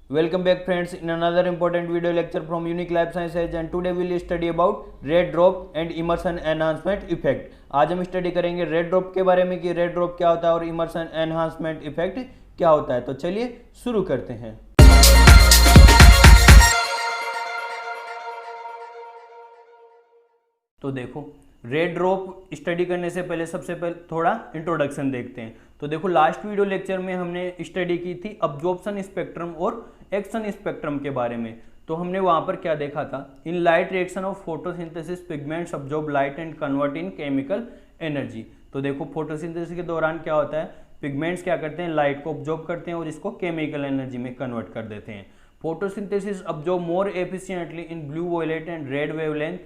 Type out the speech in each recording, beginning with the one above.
Welcome back friends in another important video lecture from Unique Lab Sciences and today we will study about red drop and immersion enhancement effect। आज हम study करेंगे red drop के बारे में कि red drop क्या होता है और इमर्शन एनहांसमेंट इफेक्ट क्या होता है। तो चलिए शुरू करते हैं। तो देखो रेड ड्रॉप स्टडी करने से पहले सबसे पहले थोड़ा इंट्रोडक्शन देखते हैं। तो देखो लास्ट वीडियो लेक्चर में हमने स्टडी की थी अब्जॉर्प्शन स्पेक्ट्रम और एक्शन स्पेक्ट्रम के बारे में। तो हमने वहां पर क्या देखा था, in light reaction of photosynthesis pigments absorb light and convert in chemical energy. तो देखो फोटोसिंथेसिस के दौरान क्या होता है, पिगमेंट्स क्या करते हैं, लाइट को ऑब्जॉर्ब करते हैं और इसको केमिकल एनर्जी में कन्वर्ट कर देते हैं। Photosynthesis absorb more efficiently in blue violet and red wavelength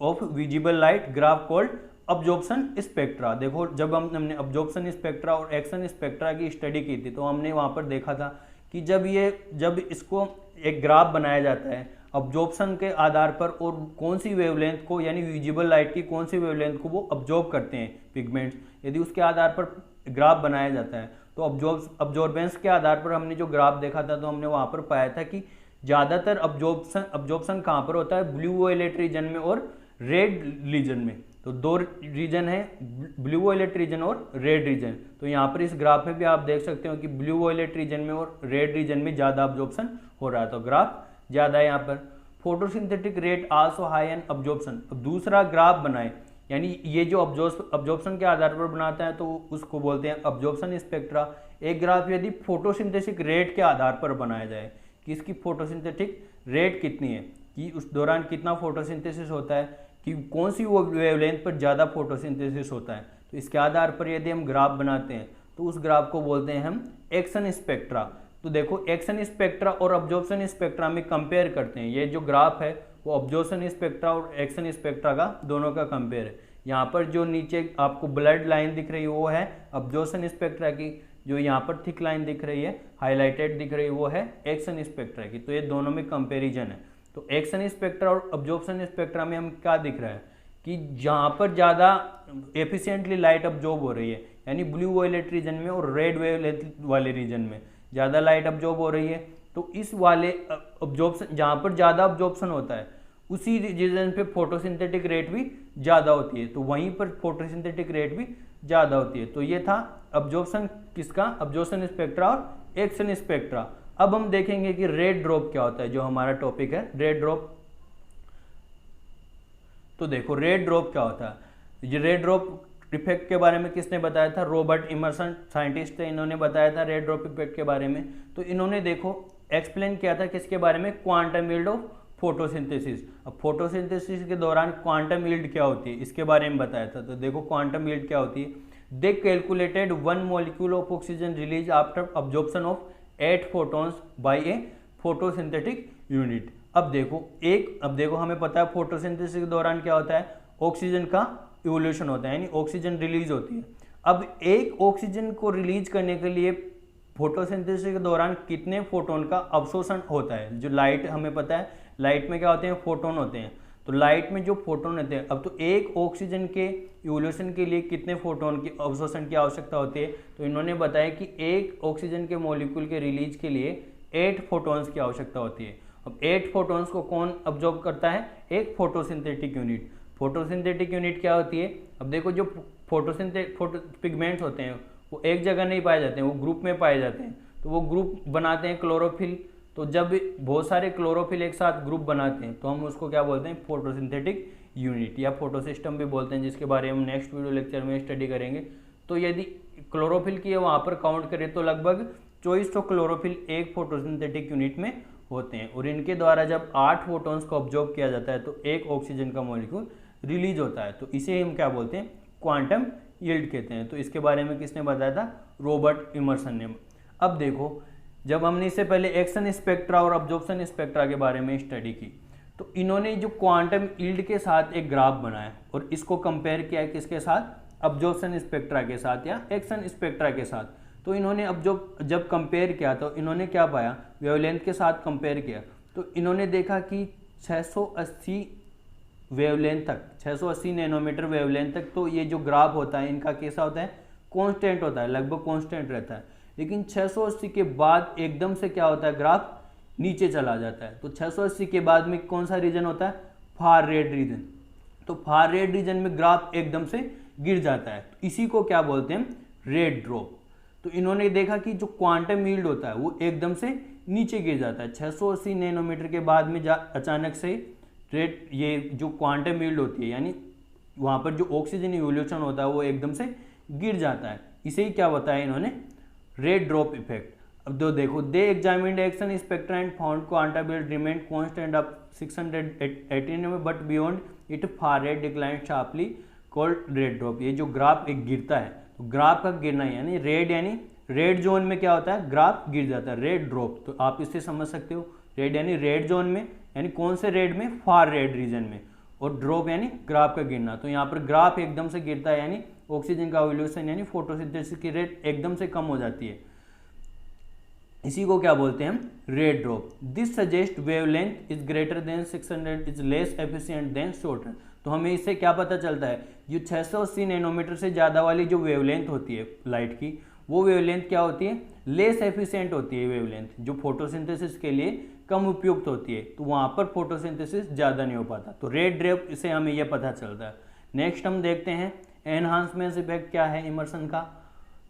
of visible light graph called absorption spectra. देखो जब हमने अब्जॉर्प्शन स्पेक्ट्रा और एक्शन स्पेक्ट्रा की स्टडी की थी तो हमने वहां पर देखा था कि जब इसको एक ग्राफ बनाया जाता है अब्जॉर्प्शन के आधार पर और कौन सी वेवलेंथ को यानी विजिबल लाइट की कौन सी वेवलेंथ को वो अब्जॉर्ब करते हैं पिगमेंट्स, यदि उसके आधार पर ग्राफ बनाया जाता है तो अब्जॉर्बेंस के आधार पर हमने जो ग्राफ देखा था तो हमने वहां पर पाया था कि ज़्यादातर अब्जॉर्प्शन कहाँ पर होता है, ब्लू वायलेट रीजन में और रेड रीजन में। तो दो रीजन है, ब्लू वायलेट रीजन और रेड रीजन। तो यहाँ पर इस ग्राफ में भी आप देख सकते हो कि ब्लू वायलेट रीजन में और रेड रीजन में ज़्यादा अब्जॉर्प्शन हो रहा है, तो ग्राफ ज़्यादा है यहाँ पर। Photosynthetic rate also high and absorption. अब दूसरा ग्राफ बनाए यानी ये जो अब्जॉर्प्शन के आधार पर बनाता है तो उसको बोलते हैं अब्जॉर्प्शन स्पेक्ट्रा। एक ग्राफ यदि फोटोसिंथेटिक रेट के आधार पर बनाया जाए कि इसकी फोटोसिंथेटिक रेट कितनी है, कि उस दौरान कितना फोटोसिंथेसिस होता है, कि कौन सी वो वेवलेंथ पर ज़्यादा फोटोसिंथेसिस होता है, तो इसके आधार पर यदि हम ग्राफ बनाते हैं तो उस ग्राफ को बोलते हैं हम एक्शन स्पेक्ट्रा। तो देखो एक्शन स्पेक्ट्रा और अब्जॉर्प्शन स्पेक्ट्रा में कंपेयर करते हैं। ये जो ग्राफ है वो अब्जॉर्प्शन स्पेक्ट्रा और एक्शन स्पेक्ट्रा का दोनों का कंपेयर है। यहाँ पर जो नीचे आपको ब्लड लाइन दिख रही है वो है अब्जॉर्प्शन स्पेक्ट्रा की, जो यहाँ पर थिक लाइन दिख रही है हाईलाइटेड दिख रही है वो है एक्शन स्पेक्ट्रा की। तो ये दोनों में कंपेरिजन है। तो एक्शन स्पेक्ट्रा और अब्जॉर्प्शन स्पेक्ट्रा में हम क्या दिख रहा है कि जहाँ पर ज़्यादा एफिशिएंटली लाइट अब्जॉर्ब हो रही है यानी ब्लू वायलेट रीजन में और रेड वेवलेंथ वाले रीजन में ज़्यादा लाइट अब्जॉर्ब हो रही है, तो इस वाले अब्जॉर्प्शन जहाँ पर ज़्यादा अब्जॉर्प्शन होता है उसी रीजन पे फोटोसिंथेटिक रेट भी ज़्यादा होती है, तो वहीं पर फोटोसिंथेटिक रेट भी ज़्यादा होती है। तो ये था अब्जॉर्प्शन किसका, अब्जॉर्प्शन स्पेक्ट्रा और एक्शन स्पेक्ट्रा। अब हम देखेंगे कि रेड ड्रॉप क्या होता है, जो हमारा टॉपिक है रेड ड्रॉप। तो देखो रेड ड्रॉप क्या होता है। ये रेड ड्रॉप इफेक्ट के बारे में किसने बताया था, रॉबर्ट इमर्सन साइंटिस्ट थे, इन्होंने बताया था रेड ड्रॉप इफेक्ट के बारे में। तो इन्होंने देखो एक्सप्लेन किया था किसके बारे में, क्वांटम यील्ड ऑफ फोटोसिंथेसिस। अब फोटोसिंथेसिस के दौरान क्वांटम यील्ड क्या होती है इसके बारे में बताया था। तो देखो क्वांटम यील्ड क्या होती है, they calculated 1 molecule of oxygen release after absorption of 8 photons by a photosynthetic unit. अब देखो हमें पता है फोटोसिंथेसिस के दौरान क्या होता है, ऑक्सीजन का इवोल्यूशन होता है यानी ऑक्सीजन रिलीज होती है। अब एक ऑक्सीजन को रिलीज करने के लिए फोटोसिंथेसिस के दौरान कितने फोटोन का अवशोषण होता है। जो लाइट हमें पता है लाइट में क्या होते हैं, फोटोन होते हैं। तो लाइट में जो फोटोन होते हैं, अब तो एक ऑक्सीजन के इवोल्यूशन के लिए कितने फोटोन की अवशोषण की आवश्यकता होती है। तो इन्होंने बताया कि एक ऑक्सीजन के मॉलिक्यूल के रिलीज के लिए 8 फोटोन्स की आवश्यकता होती है। अब 8 फोटोन्स को कौन अब्जॉर्ब करता है, एक फोटोसिंथेटिक यूनिट। फोटोसिंथेटिक यूनिट क्या होती है, अब देखो जो पिगमेंट्स होते हैं वो एक जगह नहीं पाए जाते हैं, वो ग्रुप में पाए जाते हैं। तो वो ग्रुप बनाते हैं क्लोरोफिल। तो जब बहुत सारे क्लोरोफिल एक साथ ग्रुप बनाते हैं तो हम उसको क्या बोलते हैं, फोटोसिंथेटिक यूनिट या फोटोसिस्टम भी बोलते हैं, जिसके बारे में हम नेक्स्ट वीडियो लेक्चर में स्टडी करेंगे। तो यदि क्लोरोफिल की वहाँ पर काउंट करें तो लगभग 2400 क्लोरोफिल एक फोटोसिंथेटिक यूनिट में होते हैं और इनके द्वारा जब 8 फोटोन्स को ऑब्जॉर्ब किया जाता है तो एक ऑक्सीजन का मॉलिक्यूल रिलीज होता है। तो इसे हम क्या बोलते हैं, क्वांटम यील्ड कहते हैं। तो इसके बारे में किसने बताया था, रॉबर्ट इमर्सन ने। अब देखो जब हमने इससे पहले एक्शन स्पेक्ट्रा और अब्जॉर्प्शन स्पेक्ट्रा के बारे में स्टडी की तो इन्होंने जो क्वांटम यील्ड के साथ एक ग्राफ बनाया और इसको कंपेयर किया किसके साथ, अब्जॉर्प्शन स्पेक्ट्रा के साथ या एक्शन स्पेक्ट्रा के साथ। तो इन्होंने अब जब कंपेयर किया तो इन्होंने क्या पाया, वेवलेंथ के साथ कंपेयर किया तो इन्होंने देखा कि 680 वेवलेंथ तक, 680 नैनोमीटर वेवलेंथ तक तो ये जो ग्राफ होता है इनका कैसा होता है, कांस्टेंट होता है, लगभग कांस्टेंट रहता है। लेकिन 680 के बाद एकदम से क्या होता है, ग्राफ नीचे चला जाता है। तो 680 के बाद में कौन सा रीजन होता है, फार रेड रीजन। तो फार रेड रीजन में ग्राफ एकदम से गिर जाता है, तो इसी को क्या बोलते हैं, रेड ड्रॉप। तो इन्होंने देखा कि जो क्वांटम यील्ड होता है वो एकदम से नीचे गिर जाता है। 680 नैनोमीटर के बाद में अचानक से रेड, ये जो क्वांटम यील्ड होती है यानी वहाँ पर जो ऑक्सीजन इवोल्यूशन होता है वो एकदम से गिर जाता है। इसे ही क्या बताया इन्होंने, रेड ड्रॉप इफेक्ट। अब देखो, they examined action spectra and found quantum yield remain constant up 618 but beyond it far red decline sharply called red drop. ये जो ग्राफ एक गिरता है, तो ग्राफ का गिरना यानी रेड जोन में क्या होता है, ग्राफ गिर जाता है, रेड ड्रॉप। तो आप इससे समझ सकते हो, रेड यानी रेड जोन में, यानी कौन से रेड में, फार रेड रीजन में, और ड्रॉप यानी ग्राफ का गिरना। तो यहाँ पर ग्राफ एकदम से गिरता है यानी ऑक्सीजन का इवोल्यूशन यानी फोटोसिंथेसिस की रेट एकदम से कम हो जाती है। इसी को क्या बोलते हैं हम, red drop. This suggest wavelength is greater than 600 is less efficient then shorter. तो हमें इससे क्या पता चलता है, जो 680 नैनोमीटर से ज़्यादा वाली जो वेवलेंथ होती है लाइट की, वो वेवलेंथ क्या होती है, लेस एफिशिएंट होती है वेवलेंथ, जो फोटोसिंथेसिस के लिए कम उपयुक्त होती है। तो वहाँ पर फोटोसिंथेसिस ज़्यादा नहीं हो पाता। तो रेड ड्रॉप से हमें यह पता चलता है। नेक्स्ट हम देखते हैं एनहांसमेंट इफेक्ट क्या है इमर्सन का।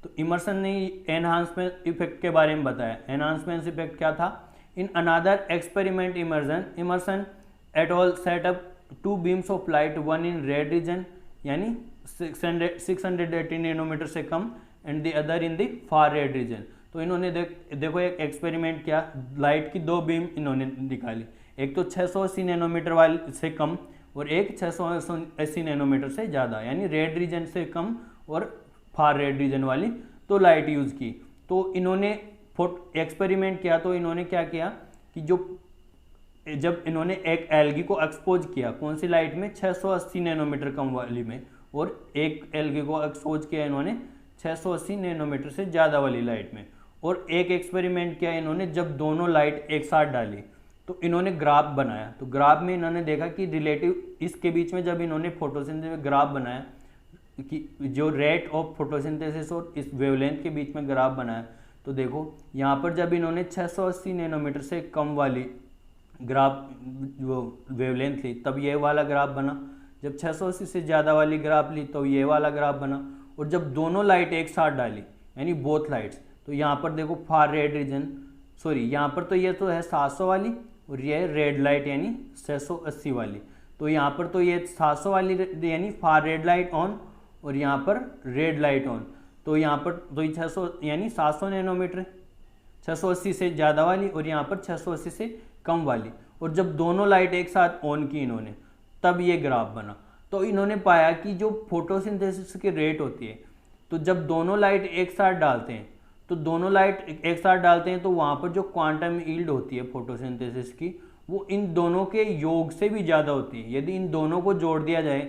तो इमर्सन ने एनहांसमेंट इफेक्ट के बारे में बताया। एनहांसमेंट इफेक्ट क्या था, in another experiment Emerson et al set up 2 beams of light, one in red region यानी 680 नैनोमीटर से कम, and the other in the far red region. तो इन्होंने देखो एक एक्सपेरिमेंट किया, लाइट की 2 बीम इन्होंने निकाली, एक तो 680 नैनोमीटर वाले से कम और एक 680 नैनोमीटर से ज़्यादा, यानी रेड रीजन से कम और फार रेड रीजन वाली तो लाइट यूज़ की। तो इन्होंने एक्सपेरिमेंट किया, तो इन्होंने क्या किया कि जब इन्होंने एक एल्गी को एक्सपोज किया, कौन सी लाइट में, 680 नैनोमीटर कम वाली में, और एक एल्गी को एक्सपोज किया इन्होंने 680 नैनोमीटर से ज़्यादा वाली लाइट में, और एक एक्सपेरिमेंट किया इन्होंने जब दोनों लाइट एक साथ डाली, तो इन्होंने ग्राफ बनाया। तो ग्राफ में इन्होंने देखा कि रिलेटिव इसके बीच में जब इन्होंने फोटोसिंथेसिस में ग्राफ बनाया कि जो रेट ऑफ फोटोसिंथेसिस और इस वेवलेंथ के बीच में ग्राफ बनाया, तो देखो यहाँ पर जब इन्होंने 680 नैनोमीटर से कम वाली ग्राफ वो वेवलेंथ ली तब ये वाला ग्राफ बना, जब 680 से ज़्यादा वाली ग्राफ ली तो ये वाला ग्राफ बना, और जब दोनों लाइट एक साथ डाली यानी बोथ लाइट्स, तो यहाँ पर देखो फार रेड रीजन, सॉरी यहाँ पर तो ये तो है 700 वाली और ये रेड लाइट यानी 680 वाली। तो यहाँ पर तो ये 700 वाली यानी फार रेड लाइट ऑन और यहाँ पर रेड लाइट ऑन। तो यहाँ पर तो 600 यानी 700 नैनोमीटर, 680 से ज़्यादा वाली और यहाँ पर 680 से कम वाली, और जब दोनों लाइट एक साथ ऑन की इन्होंने तब ये ग्राफ बना। तो इन्होंने पाया कि जो फोटोसिंथेसिस की रेट होती है, तो जब दोनों लाइट एक साथ डालते हैं तो वहाँ पर जो क्वांटम यील्ड होती है फोटोसिंथेसिस की, वो इन दोनों के योग से भी ज़्यादा होती है। यदि इन दोनों को जोड़ दिया जाए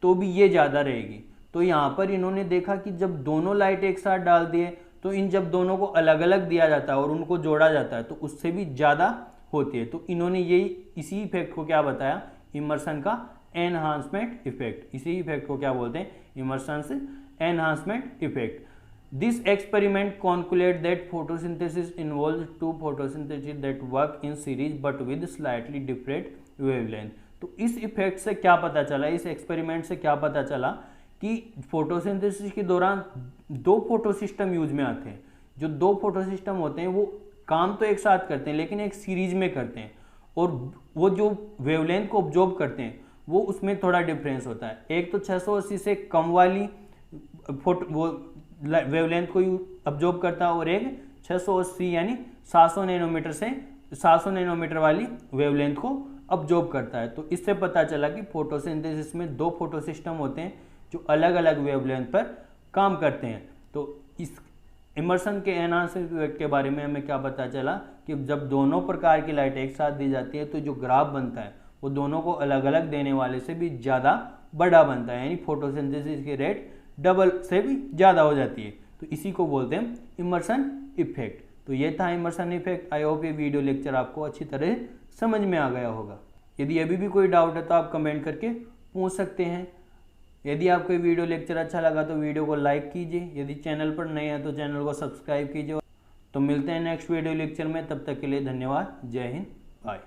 तो भी ये ज़्यादा रहेगी। तो यहाँ पर इन्होंने देखा कि जब दोनों लाइट एक साथ डाल दिए तो जब दोनों को अलग अलग दिया जाता है और उनको जोड़ा जाता है तो उससे भी ज़्यादा होती है। तो इन्होंने इसी इफेक्ट को क्या बताया, इमर्सन का एनहांसमेंट इफेक्ट। इसी इफेक्ट को क्या बोलते हैं, Emerson enhancement effect. This experiment concluded that photosynthesis involves two photosynthesis that work in series but with slightly different wavelength. तो इस इफेक्ट से क्या पता चला, इस एक्सपेरिमेंट से क्या पता चला कि फोटोसिंथेसिस के दौरान 2 फोटो सिस्टम यूज में आते हैं। जो 2 फोटो सिस्टम होते हैं वो काम तो एक साथ करते हैं लेकिन एक सीरीज में करते हैं, और वो जो वेवलेंथ को ऑब्जॉर्व करते हैं वो उसमें थोड़ा डिफरेंस होता है। एक तो 680 से कम वाली वो वेवलेंथ को ऑब्जॉर्व करता है और एक 680 यानी 700 नैनोमीटर वाली वेवलेंथ को ऑब्जॉर्व करता है। तो इससे पता चला कि फोटोसिंथेसिस में 2 फोटो सिस्टम होते हैं जो अलग अलग वेवलेंथ पर काम करते हैं। तो इस इमर्सन के एनहांसमेंट इफेक्ट के बारे में हमें क्या पता चला कि जब दोनों प्रकार की लाइट एक साथ दी जाती है तो जो ग्राफ बनता है वो दोनों को अलग अलग देने वाले से भी ज़्यादा बड़ा बनता है, यानी फोटोसिंथेसिस की रेट डबल से भी ज़्यादा हो जाती है। तो इसी को बोलते हैं इमर्सन इफेक्ट। तो ये था इमर्सन इफेक्ट। आई होप ये वीडियो लेक्चर आपको अच्छी तरह समझ में आ गया होगा। यदि अभी भी कोई डाउट है तो आप कमेंट करके पूछ सकते हैं। यदि आपको ये वीडियो लेक्चर अच्छा लगा तो वीडियो को लाइक कीजिए। यदि चैनल पर नए हैं तो चैनल को सब्सक्राइब कीजिए तो मिलते हैं नेक्स्ट वीडियो लेक्चर में, तब तक के लिए धन्यवाद। जय हिंद, बाय।